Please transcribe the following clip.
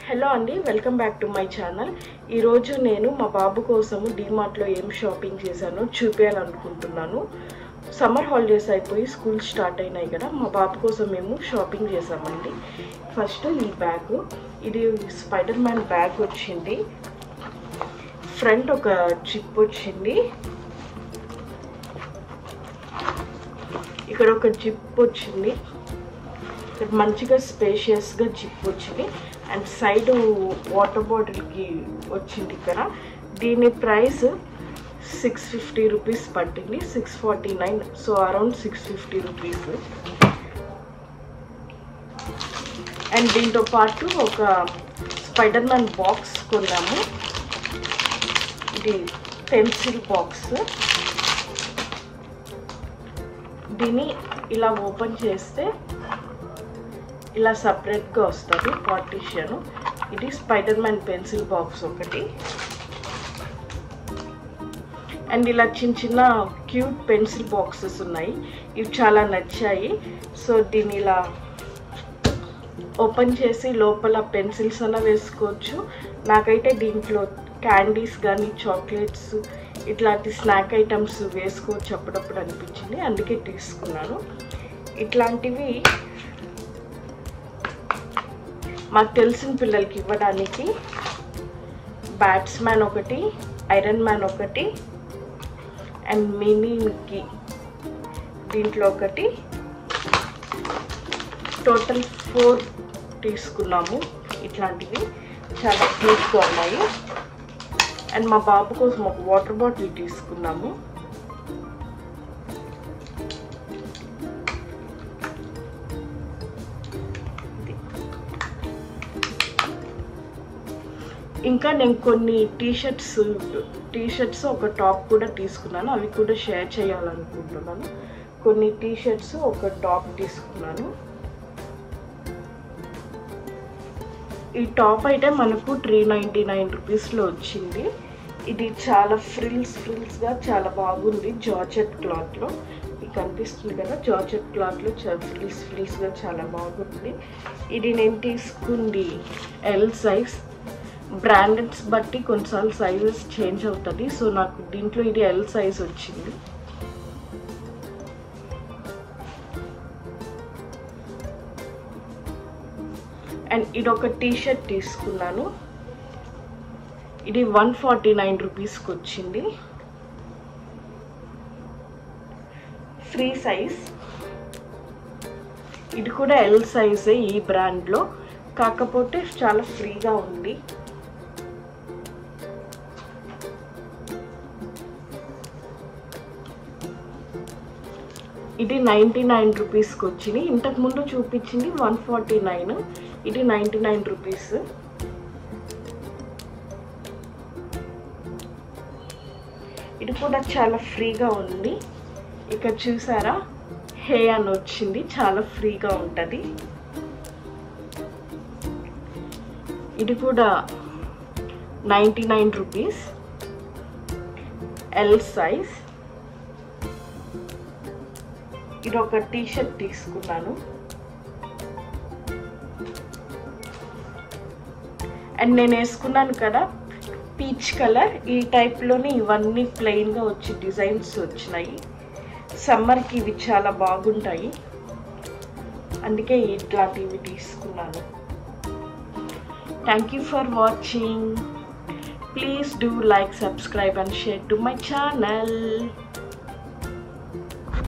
Hello అండి, welcome back to my channel. ఈరోజు నేను మా బాబు కోసము డీమార్ట్లో ఏం షాపింగ్ చేశానో చూపించాలనుకుంటున్నాను. సమ్మర్ హాలిడేస్ అయిపోయి స్కూల్ స్టార్ట్ అయినాయి కదా, మా బాబు కోసం మేము షాపింగ్ చేసామండి. ఫస్ట్ ఈ బ్యాగ్, ఇది స్పైడర్ మ్యాన్ బ్యాగ్ వచ్చింది. ఫ్రంట్ ఒక జిప్ వచ్చింది, ఇక్కడ ఒక జిప్ వచ్చింది, ఇక్కడ మంచిగా స్పేషియస్గా జిప్ వచ్చింది. అండ్ సైడ్ వాటర్ బాటిల్కి వచ్చింది. ఇక్కడ దీని ప్రైస్ 650 రూపీస్ పట్టింది, 649, సో అరౌండ్ 650 రూపీస్. అండ్ దీంతో పాటు ఒక స్పైడర్ మ్యాన్ బాక్స్ కొన్నాము. ఇది పెన్సిల్ బాక్స్. దీన్ని ఇలా ఓపెన్ చేస్తే ఇలా సపరేట్గా వస్తుంది పార్టీషన్. ఇది స్పైడర్ మ్యాన్ పెన్సిల్ బాక్స్ ఒకటి. అండ్ ఇలా చిన్న చిన్న క్యూట్ పెన్సిల్ బాక్సెస్ ఉన్నాయి, ఇవి చాలా నచ్చాయి. సో దీన్ని ఇలా ఓపెన్ చేసి లోపల పెన్సిల్స్ అన్న వేసుకోవచ్చు. నాకైతే దీంట్లో క్యాండీస్ కానీ చాక్లెట్స్ ఇట్లాంటి స్నాక్ ఐటమ్స్ వేసుకోవచ్చు అప్పుడప్పుడు అనిపించింది, అందుకే తీసుకున్నాను. ఇట్లాంటివి మాకు తెలిసిన పిల్లలకి ఇవ్వడానికి బ్యాట్స్మ్యాన్ ఒకటి, ఐరన్ మ్యాన్ ఒకటి, అండ్ మినీకి దీంట్లో ఒకటి, టోటల్ 4 తీసుకున్నాము. ఇట్లాంటివి చాలా క్యూట్గా ఉన్నాయి. అండ్ మా బాబు కోసం ఒక వాటర్ బాటిల్ తీసుకున్నాము. ఇంకా నేను కొన్ని టీషర్ట్స్ ఒక టాప్ కూడా తీసుకున్నాను, అవి కూడా షేర్ చేయాలనుకుంటున్నాను. కొన్ని టీషర్ట్స్ ఒక టాప్ తీసుకున్నాను. ఈ టాప్ అయితే మనకు 399 రూపీస్లో వచ్చింది. ఇది చాలా ఫ్రిల్స్గా చాలా బాగుంది. జార్జెట్ క్లాత్లో మీకు కనిపిస్తుంది కదా, జార్జెట్ క్లాత్లో ఫ్రిల్స్గా చాలా బాగుంది. ఇది నేను తీసుకుంది ఎల్ సైజ్. బ్రాండెడ్స్ బట్టి కొన్నిసార్లు సైజెస్ చేంజ్ అవుతుంది, సో నాకు దీంట్లో ఇది ఎల్ సైజ్ వచ్చింది. అండ్ ఇది ఒక టీషర్ట్ తీసుకున్నాను. ఇది 149 రూపీస్కి వచ్చింది, ఫ్రీ సైజ్. ఇది కూడా ఎల్ సైజే ఈ బ్రాండ్లో, కాకపోతే చాలా ఫ్రీగా ఉంది. ఇది 99 రూపీస్కి వచ్చింది. ఇంతకుముందు చూపించింది 149, ఇది 99 రూపీస్. ఇది కూడా చాలా ఫ్రీగా ఉంది. ఇక్కడ చూసారా, హే అని వచ్చింది, చాలా ఫ్రీగా ఉంటుంది. ఇది కూడా 99 రూపీస్, ఎల్ సైజ్. ఇది ఒక టీషర్ట్ తీసుకున్నాను. అండ్ నేను వేసుకున్నాను కదా పీచ్ కలర్, ఈ టైప్లోనే ఇవన్నీ ప్లెయిన్గా వచ్చి డిజైన్స్ వచ్చినాయి. సమ్మర్కి ఇవి చాలా బాగుంటాయి, అందుకే ఇట్లాంటివి తీసుకున్నాను. Thank you for watching. Please do like, subscribe and share to my channel.